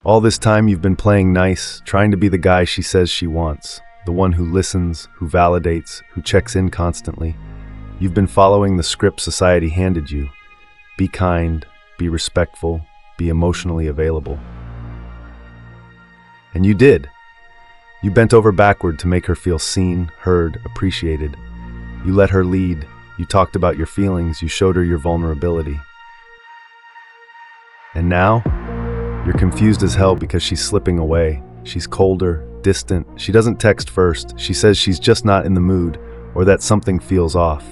All this time you've been playing nice, trying to be the guy she says she wants, the one who listens, who validates, who checks in constantly. You've been following the script society handed you. Be kind, be respectful, be emotionally available. And you did. You bent over backward to make her feel seen, heard, appreciated. You let her lead. You talked about your feelings. You showed her your vulnerability. And now, you're confused as hell because she's slipping away. She's colder, distant. She doesn't text first. She says she's just not in the mood, or that something feels off.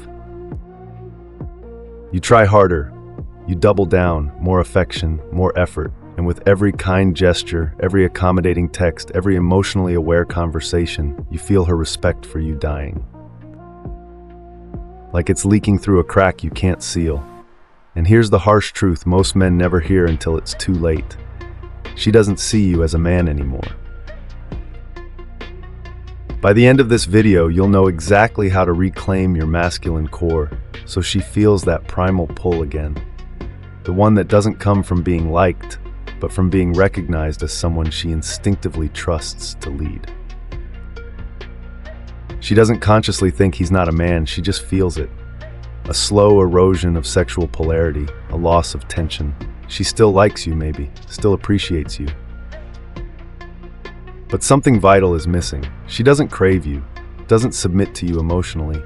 You try harder. You double down, more affection, more effort. And with every kind gesture, every accommodating text, every emotionally aware conversation, you feel her respect for you dying. Like it's leaking through a crack you can't seal. And here's the harsh truth most men never hear until it's too late. She doesn't see you as a man anymore. By the end of this video, you'll know exactly how to reclaim your masculine core, so she feels that primal pull again. The one that doesn't come from being liked, but from being recognized as someone she instinctively trusts to lead. She doesn't consciously think he's not a man, she just feels it. A slow erosion of sexual polarity, a loss of tension. She still likes you maybe, still appreciates you. But something vital is missing. She doesn't crave you, doesn't submit to you emotionally.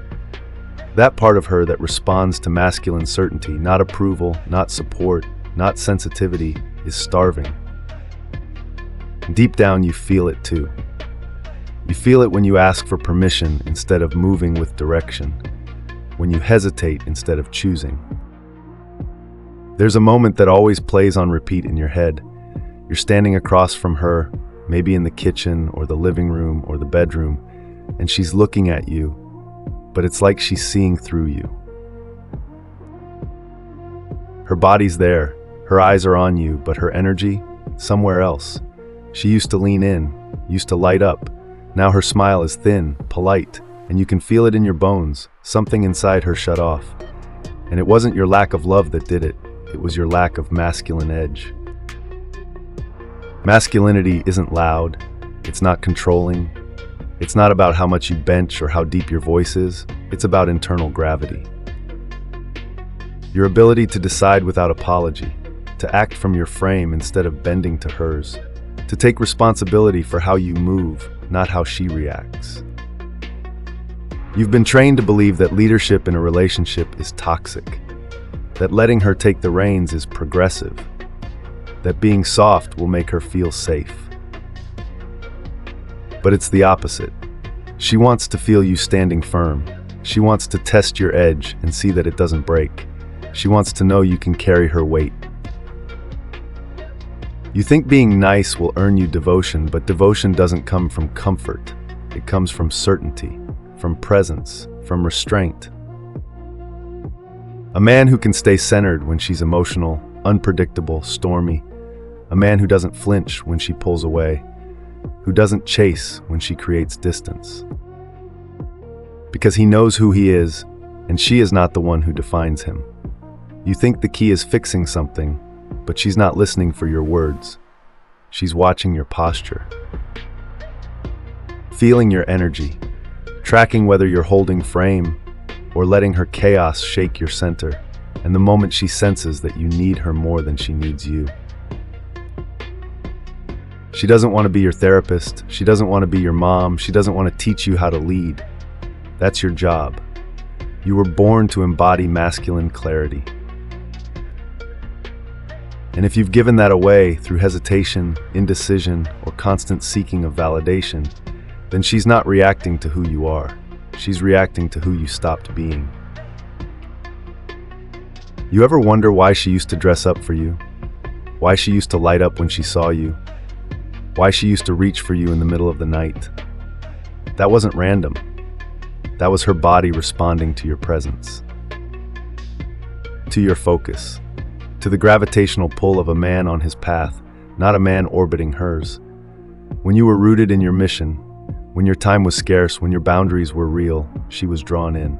That part of her that responds to masculine certainty, not approval, not support, not sensitivity, is starving. Deep down, you feel it too. You feel it when you ask for permission instead of moving with direction, when you hesitate instead of choosing. There's a moment that always plays on repeat in your head. You're standing across from her, maybe in the kitchen or the living room or the bedroom, and she's looking at you, but it's like she's seeing through you. Her body's there. Her eyes are on you, but her energy, somewhere else. She used to lean in, used to light up. Now her smile is thin, polite, and you can feel it in your bones. Something inside her shut off. And it wasn't your lack of love that did it. It was your lack of masculine edge. Masculinity isn't loud. It's not controlling. It's not about how much you bench or how deep your voice is. It's about internal gravity. Your ability to decide without apology. To act from your frame instead of bending to hers, to take responsibility for how you move, not how she reacts. You've been trained to believe that leadership in a relationship is toxic, that letting her take the reins is progressive, that being soft will make her feel safe. But it's the opposite. She wants to feel you standing firm. She wants to test your edge and see that it doesn't break. She wants to know you can carry her weight. You think being nice will earn you devotion, but devotion doesn't come from comfort. It comes from certainty, from presence, from restraint. A man who can stay centered when she's emotional, unpredictable, stormy. A man who doesn't flinch when she pulls away, who doesn't chase when she creates distance. Because he knows who he is, and she is not the one who defines him. You think the key is fixing something, but she's not listening for your words. She's watching your posture. Feeling your energy, tracking whether you're holding frame or letting her chaos shake your center, and the moment she senses that you need her more than she needs you. She doesn't want to be your therapist. She doesn't want to be your mom. She doesn't want to teach you how to lead. That's your job. You were born to embody masculine clarity. And if you've given that away through hesitation, indecision, or constant seeking of validation, then she's not reacting to who you are. She's reacting to who you stopped being. You ever wonder why she used to dress up for you? Why she used to light up when she saw you? Why she used to reach for you in the middle of the night? That wasn't random. That was her body responding to your presence, to your focus, to the gravitational pull of a man on his path, not a man orbiting hers. When you were rooted in your mission, when your time was scarce, when your boundaries were real, she was drawn in.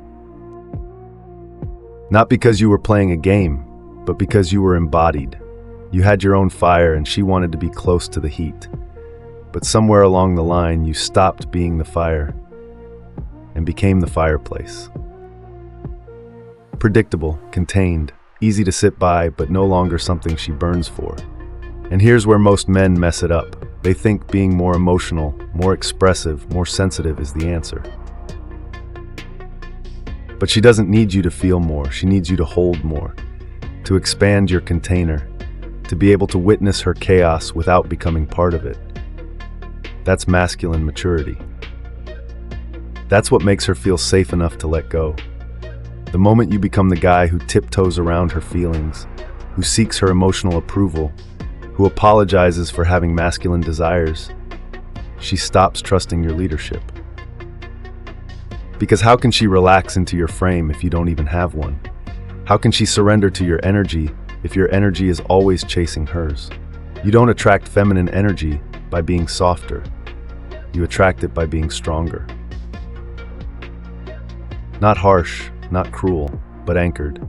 Not because you were playing a game, but because you were embodied. You had your own fire and she wanted to be close to the heat. But somewhere along the line, you stopped being the fire and became the fireplace. Predictable, contained, easy to sit by, but no longer something she burns for. And here's where most men mess it up. They think being more emotional, more expressive, more sensitive is the answer. But she doesn't need you to feel more. She needs you to hold more, to expand your container, to be able to witness her chaos without becoming part of it. That's masculine maturity. That's what makes her feel safe enough to let go. The moment you become the guy who tiptoes around her feelings, who seeks her emotional approval, who apologizes for having masculine desires, she stops trusting your leadership. Because how can she relax into your frame if you don't even have one? How can she surrender to your energy if your energy is always chasing hers? You don't attract feminine energy by being softer. You attract it by being stronger. Not harsh, not cruel, but anchored,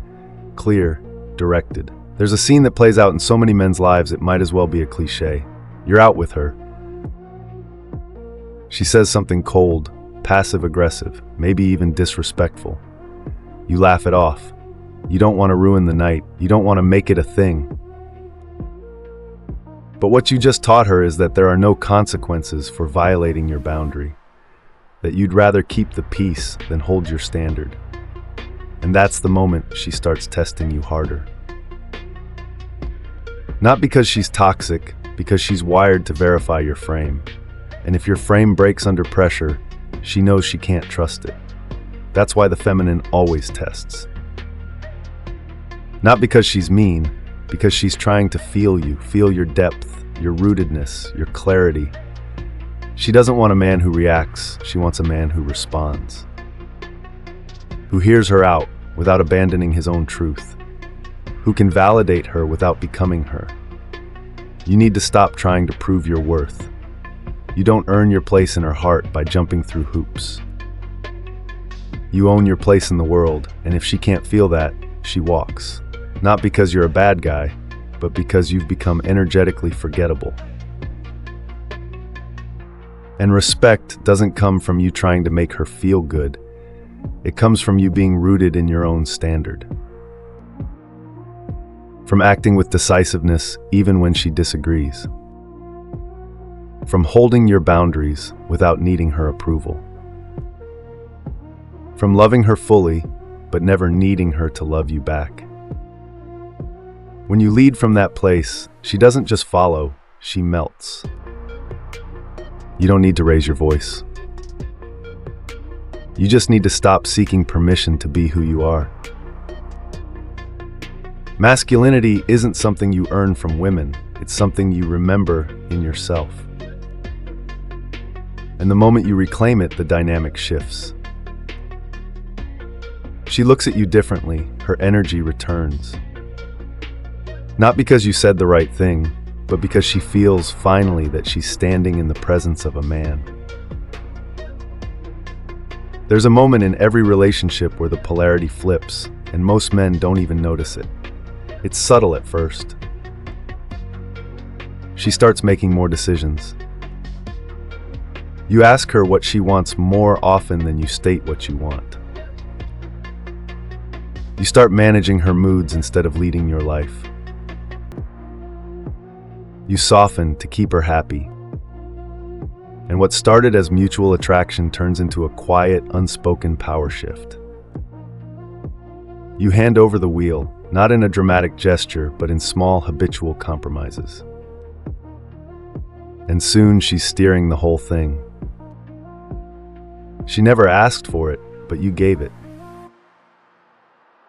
clear, directed. There's a scene that plays out in so many men's lives it might as well be a cliche. You're out with her. She says something cold, passive-aggressive, maybe even disrespectful. You laugh it off. You don't want to ruin the night. You don't want to make it a thing. But what you just taught her is that there are no consequences for violating your boundary, that you'd rather keep the peace than hold your standard. And that's the moment she starts testing you harder. Not because she's toxic, because she's wired to verify your frame. And if your frame breaks under pressure, she knows she can't trust it. That's why the feminine always tests. Not because she's mean, because she's trying to feel you, feel your depth, your rootedness, your clarity. She doesn't want a man who reacts, she wants a man who responds. Who hears her out without abandoning his own truth. Who can validate her without becoming her. You need to stop trying to prove your worth. You don't earn your place in her heart by jumping through hoops. You own your place in the world, and if she can't feel that, she walks. Not because you're a bad guy, but because you've become energetically forgettable. And respect doesn't come from you trying to make her feel good. It comes from you being rooted in your own standard. From acting with decisiveness even when she disagrees. From holding your boundaries without needing her approval. From loving her fully, but never needing her to love you back. When you lead from that place, she doesn't just follow, she melts. You don't need to raise your voice. You just need to stop seeking permission to be who you are. Masculinity isn't something you earn from women, it's something you remember in yourself. And the moment you reclaim it, the dynamic shifts. She looks at you differently, her energy returns. Not because you said the right thing, but because she feels finally that she's standing in the presence of a man. There's a moment in every relationship where the polarity flips, and most men don't even notice it. It's subtle at first. She starts making more decisions. You ask her what she wants more often than you state what you want. You start managing her moods instead of leading your life. You soften to keep her happy. And what started as mutual attraction turns into a quiet, unspoken power shift. You hand over the wheel, not in a dramatic gesture, but in small, habitual compromises. And soon she's steering the whole thing. She never asked for it, but you gave it.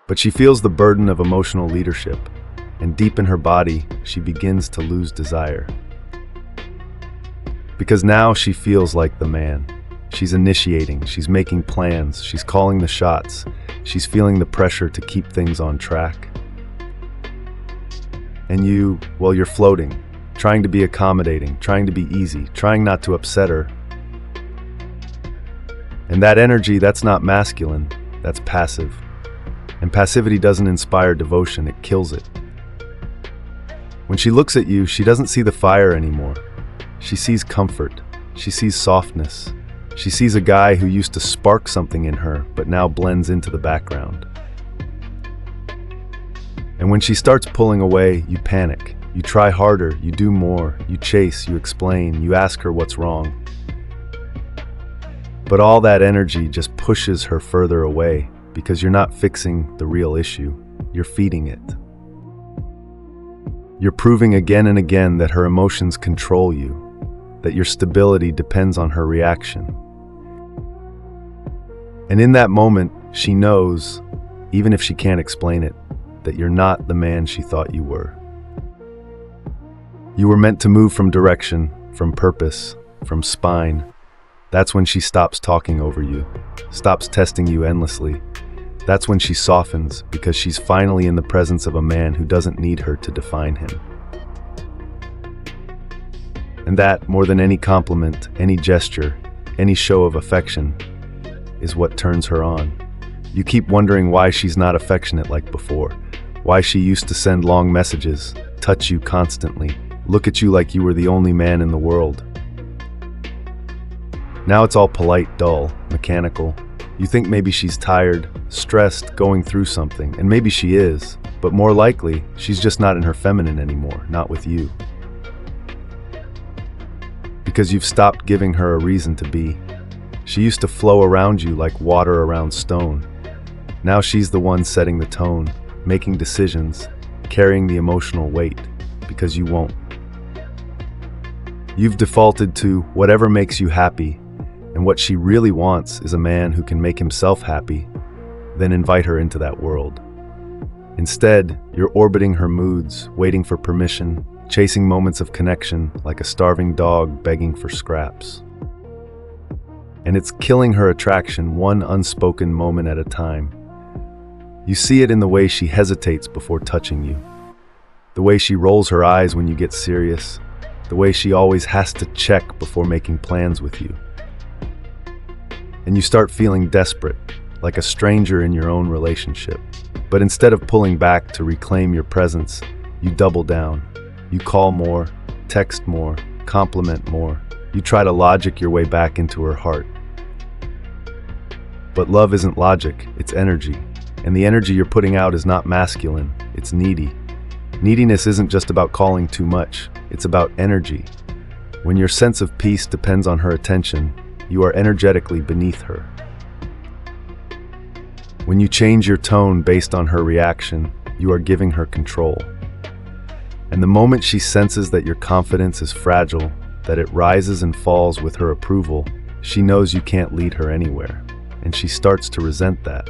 But she feels the burden of emotional leadership, and deep in her body, she begins to lose desire. Because now she feels like the man. She's initiating, she's making plans, she's calling the shots, she's feeling the pressure to keep things on track. And you, well, you're floating, trying to be accommodating, trying to be easy, trying not to upset her. And that energy, that's not masculine, that's passive. And passivity doesn't inspire devotion, it kills it. When she looks at you, she doesn't see the fire anymore. She sees comfort. She sees softness. She sees a guy who used to spark something in her, but now blends into the background. And when she starts pulling away, you panic. You try harder, you do more, you chase, you explain, you ask her what's wrong. But all that energy just pushes her further away because you're not fixing the real issue, you're feeding it. You're proving again and again that her emotions control you, that your stability depends on her reaction. And in that moment, she knows, even if she can't explain it, that you're not the man she thought you were. You were meant to move from direction, from purpose, from spine. That's when she stops talking over you, stops testing you endlessly. That's when she softens, because she's finally in the presence of a man who doesn't need her to define him. And that, more than any compliment, any gesture, any show of affection, is what turns her on. You keep wondering why she's not affectionate like before, why she used to send long messages, touch you constantly, look at you like you were the only man in the world. Now it's all polite, dull, mechanical. You think maybe she's tired, stressed, going through something, and maybe she is, but more likely, she's just not in her feminine anymore, not with you. Because you've stopped giving her a reason to be. She used to flow around you like water around stone. Now she's the one setting the tone, making decisions, carrying the emotional weight, because you won't. You've defaulted to whatever makes you happy, and what she really wants is a man who can make himself happy, then invite her into that world. Instead, you're orbiting her moods, waiting for permission, chasing moments of connection like a starving dog begging for scraps. And it's killing her attraction one unspoken moment at a time. You see it in the way she hesitates before touching you, the way she rolls her eyes when you get serious, the way she always has to check before making plans with you. And you start feeling desperate, like a stranger in your own relationship. But instead of pulling back to reclaim your presence, you double down. You call more, text more, compliment more. You try to logic your way back into her heart. But love isn't logic, it's energy. And the energy you're putting out is not masculine, it's needy. Neediness isn't just about calling too much, it's about energy. When your sense of peace depends on her attention, you are energetically beneath her. When you change your tone based on her reaction, you are giving her control. And the moment she senses that your confidence is fragile, that it rises and falls with her approval, she knows you can't lead her anywhere, and she starts to resent that.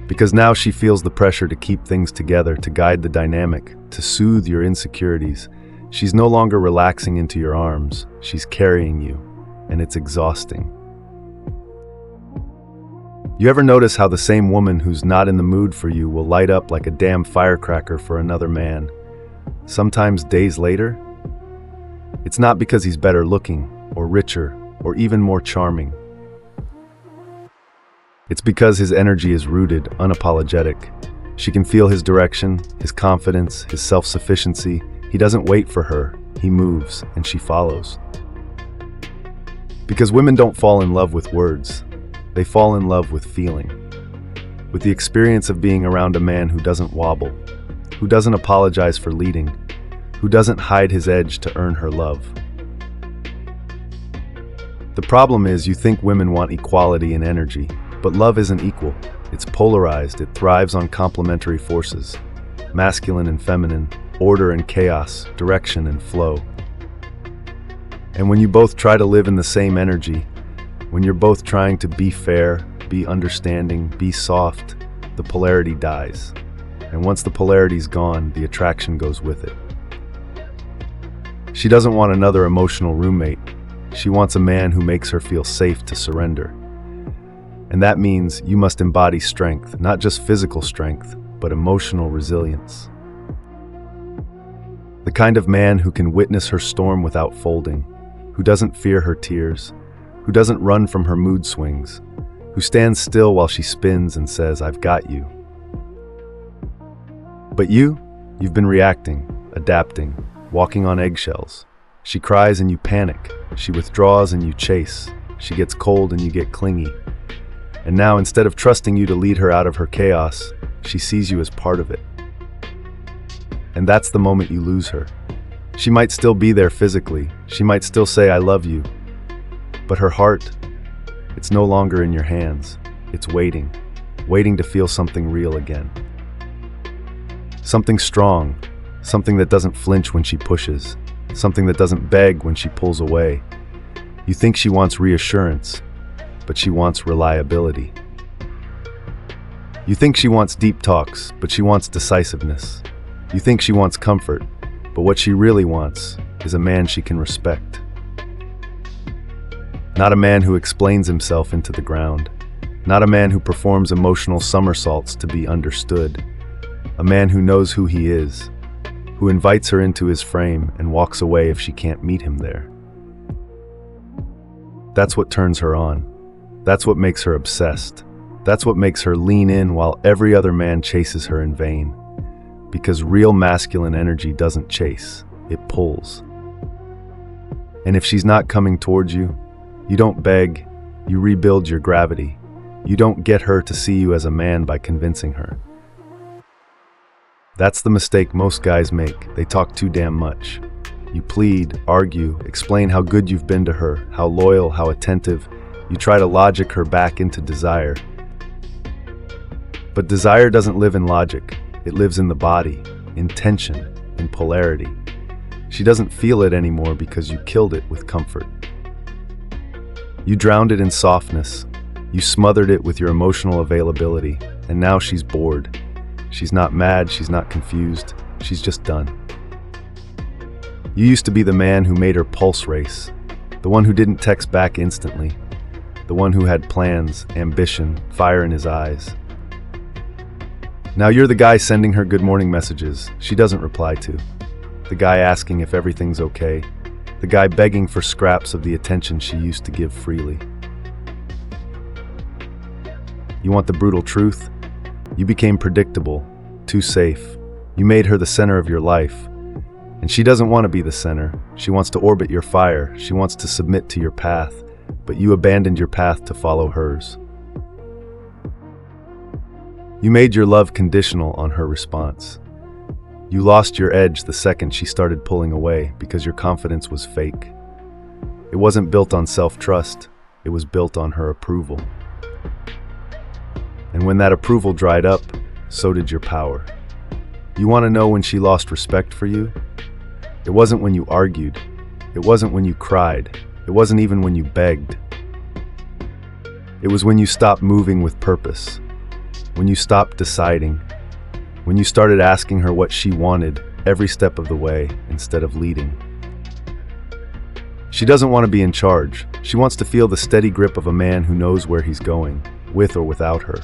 Because now she feels the pressure to keep things together, to guide the dynamic, to soothe your insecurities. She's no longer relaxing into your arms, she's carrying you, and it's exhausting. You ever notice how the same woman who's not in the mood for you will light up like a damn firecracker for another man? Sometimes days later? It's not because he's better looking, or richer, or even more charming. It's because his energy is rooted, unapologetic. She can feel his direction, his confidence, his self-sufficiency. He doesn't wait for her, he moves, and she follows. Because women don't fall in love with words, they fall in love with feeling. With the experience of being around a man who doesn't wobble, who doesn't apologize for leading, who doesn't hide his edge to earn her love. The problem is you think women want equality in energy, but love isn't equal. It's polarized, it thrives on complementary forces, masculine and feminine, order and chaos, direction and flow. And when you both try to live in the same energy, when you're both trying to be fair, be understanding, be soft, the polarity dies. And once the polarity's gone, the attraction goes with it. She doesn't want another emotional roommate. She wants a man who makes her feel safe to surrender. And that means you must embody strength, not just physical strength, but emotional resilience. The kind of man who can witness her storm without folding, who doesn't fear her tears, who doesn't run from her mood swings, who stands still while she spins and says, "I've got you." But you? You've been reacting, adapting, walking on eggshells. She cries and you panic. She withdraws and you chase. She gets cold and you get clingy. And now, instead of trusting you to lead her out of her chaos, she sees you as part of it. And that's the moment you lose her. She might still be there physically. She might still say, "I love you." But her heart, it's no longer in your hands. It's waiting to feel something real again. Something strong, something that doesn't flinch when she pushes, something that doesn't beg when she pulls away. You think she wants reassurance, but she wants reliability. You think she wants deep talks, but she wants decisiveness. You think she wants comfort, but what she really wants is a man she can respect. Not a man who explains himself into the ground. Not a man who performs emotional somersaults to be understood. A man who knows who he is, who invites her into his frame and walks away if she can't meet him there. That's what turns her on. That's what makes her obsessed. That's what makes her lean in while every other man chases her in vain. Because real masculine energy doesn't chase, it pulls. And if she's not coming towards you, you don't beg, you rebuild your gravity. You don't get her to see you as a man by convincing her. That's the mistake most guys make. They talk too damn much. You plead, argue, explain how good you've been to her, how loyal, how attentive. You try to logic her back into desire. But desire doesn't live in logic. It lives in the body, in tension, in polarity. She doesn't feel it anymore because you killed it with comfort. You drowned it in softness. You smothered it with your emotional availability, and now she's bored. She's not mad, she's not confused, she's just done. You used to be the man who made her pulse race, the one who didn't text back instantly, the one who had plans, ambition, fire in his eyes. Now you're the guy sending her good morning messages she doesn't reply to, the guy asking if everything's okay, the guy begging for scraps of the attention she used to give freely. You want the brutal truth? You became predictable, too safe. You made her the center of your life. And she doesn't want to be the center. She wants to orbit your fire. She wants to submit to your path. But you abandoned your path to follow hers. You made your love conditional on her response. You lost your edge the second she started pulling away because your confidence was fake. It wasn't built on self-trust. It was built on her approval. And when that approval dried up, so did your power. You want to know when she lost respect for you? It wasn't when you argued. It wasn't when you cried. It wasn't even when you begged. It was when you stopped moving with purpose. When you stopped deciding. When you started asking her what she wanted every step of the way instead of leading. She doesn't want to be in charge. She wants to feel the steady grip of a man who knows where he's going, with or without her.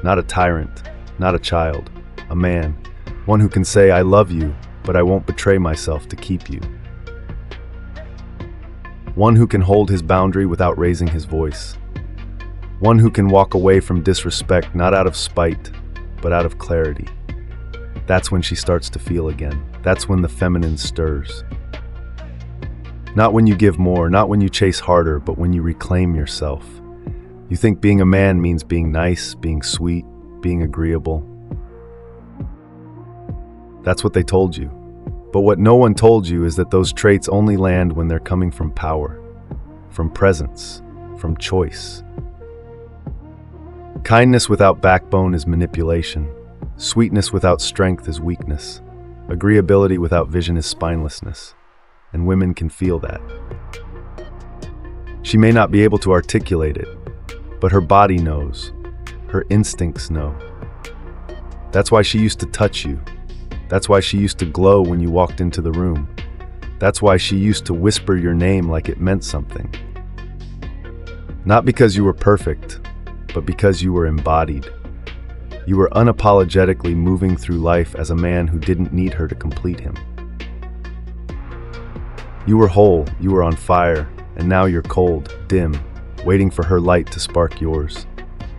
Not a tyrant, not a child, a man. One who can say, "I love you, but I won't betray myself to keep you." One who can hold his boundary without raising his voice. One who can walk away from disrespect not out of spite, but out of clarity. That's when she starts to feel again. That's when the feminine stirs. Not when you give more, not when you chase harder, but when you reclaim yourself. You think being a man means being nice, being sweet, being agreeable. That's what they told you. But what no one told you is that those traits only land when they're coming from power, from presence, from choice. Kindness without backbone is manipulation. Sweetness without strength is weakness. Agreeability without vision is spinelessness. And women can feel that. She may not be able to articulate it, but her body knows. Her instincts know. That's why she used to touch you. That's why she used to glow when you walked into the room. That's why she used to whisper your name like it meant something. Not because you were perfect, but because you were embodied. You were unapologetically moving through life as a man who didn't need her to complete him. You were whole, you were on fire, and now you're cold, dim, waiting for her light to spark yours.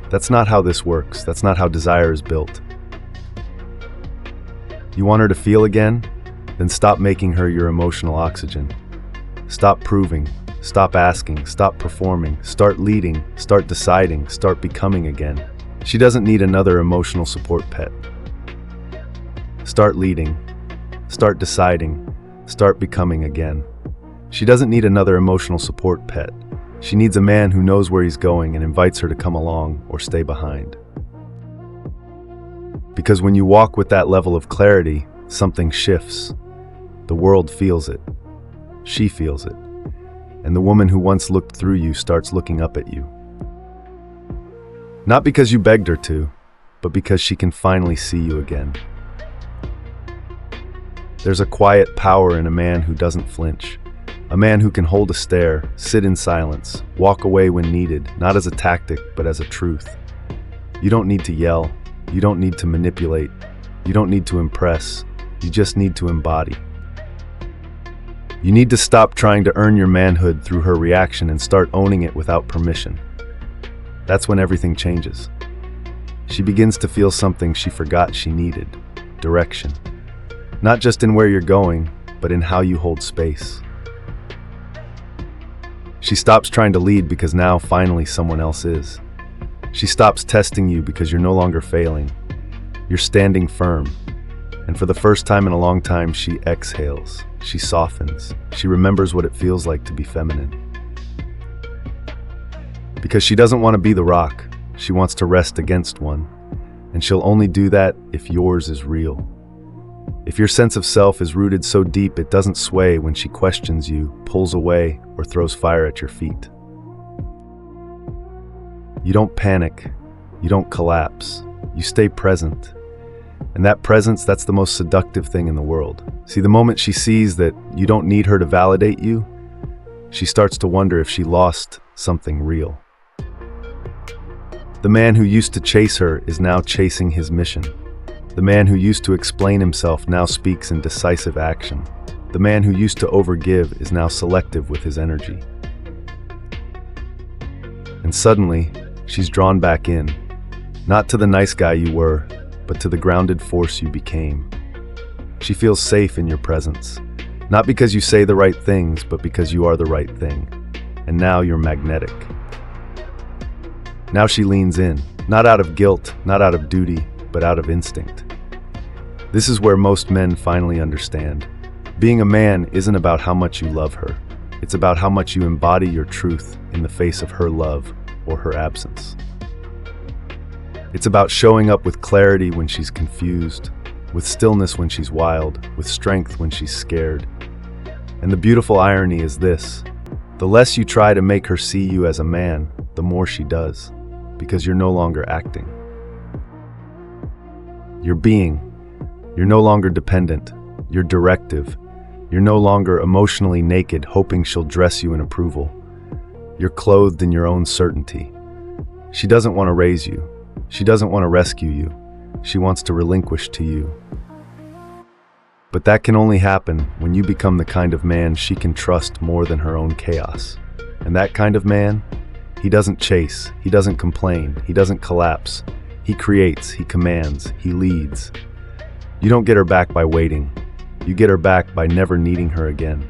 That's not how this works. That's not how desire is built. You want her to feel again? Then stop making her your emotional oxygen. Stop proving, stop asking, stop performing, start leading, start deciding, start becoming again. She doesn't need another emotional support pet. Start leading, start deciding, start becoming again. She doesn't need another emotional support pet. She needs a man who knows where he's going and invites her to come along or stay behind. Because when you walk with that level of clarity, something shifts. The world feels it. She feels it. And the woman who once looked through you starts looking up at you. Not because you begged her to, but because she can finally see you again. There's a quiet power in a man who doesn't flinch. A man who can hold a stare, sit in silence, walk away when needed, not as a tactic, but as a truth. You don't need to yell. You don't need to manipulate. You don't need to impress. You just need to embody. You need to stop trying to earn your manhood through her reaction and start owning it without permission. That's when everything changes. She begins to feel something she forgot she needed: direction. Not just in where you're going, but in how you hold space. She stops trying to lead because now finally someone else is. She stops testing you because you're no longer failing. You're standing firm. And for the first time in a long time, she exhales. She softens. She remembers what it feels like to be feminine. Because she doesn't want to be the rock. She wants to rest against one. And she'll only do that if yours is real. If your sense of self is rooted so deep it doesn't sway when she questions you, pulls away, or throws fire at your feet. You don't panic. You don't collapse. You stay present. And that presence, that's the most seductive thing in the world. See, the moment she sees that you don't need her to validate you, she starts to wonder if she lost something real. The man who used to chase her is now chasing his mission. The man who used to explain himself now speaks in decisive action. The man who used to overgive is now selective with his energy. And suddenly, she's drawn back in, not to the nice guy you were, but to the grounded force you became. She feels safe in your presence, not because you say the right things, but because you are the right thing. And now you're magnetic. Now she leans in, not out of guilt, not out of duty, but out of instinct. This is where most men finally understand. Being a man isn't about how much you love her. It's about how much you embody your truth in the face of her love or her absence. It's about showing up with clarity when she's confused, with stillness when she's wild, with strength when she's scared. And the beautiful irony is this: the less you try to make her see you as a man, the more she does, because you're no longer acting. You're being. You're no longer dependent. You're directive. You're no longer emotionally naked, hoping she'll dress you in approval. You're clothed in your own certainty. She doesn't want to raise you. She doesn't want to rescue you. She wants to relinquish to you. But that can only happen when you become the kind of man she can trust more than her own chaos. And that kind of man, he doesn't chase, he doesn't complain, he doesn't collapse. He creates, he commands, he leads. You don't get her back by waiting. You get her back by never needing her again.